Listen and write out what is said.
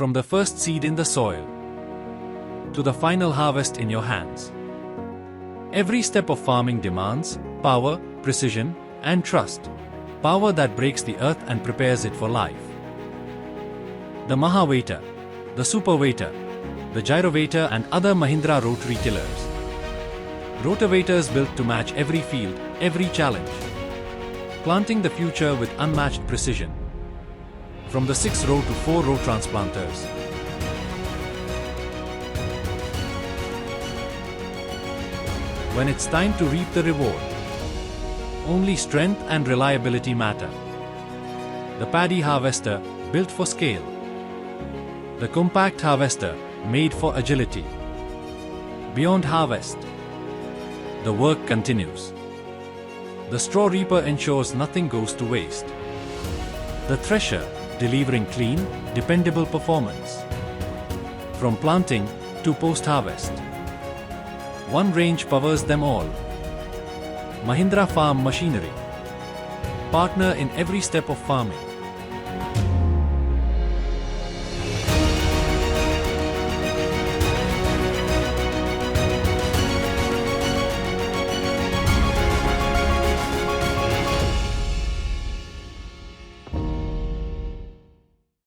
From the first seed in the soil to the final harvest in your hands. Every step of farming demands power, precision, and trust. Power that breaks the earth and prepares it for life. The Mahavator, the Supervator, the Gyrovator and other Mahindra rotary tillers. Rotavators built to match every field, every challenge. Planting the future with unmatched precision. From the 6-row to 4-row transplanters. When it's time to reap the reward, only strength and reliability matter. The paddy harvester, built for scale. The compact harvester, made for agility. Beyond harvest, the work continues. The straw reaper ensures nothing goes to waste. The thresher, delivering clean, dependable performance. From planting to post-harvest, one range powers them all. Mahindra Farm Machinery, partner in every step of farming.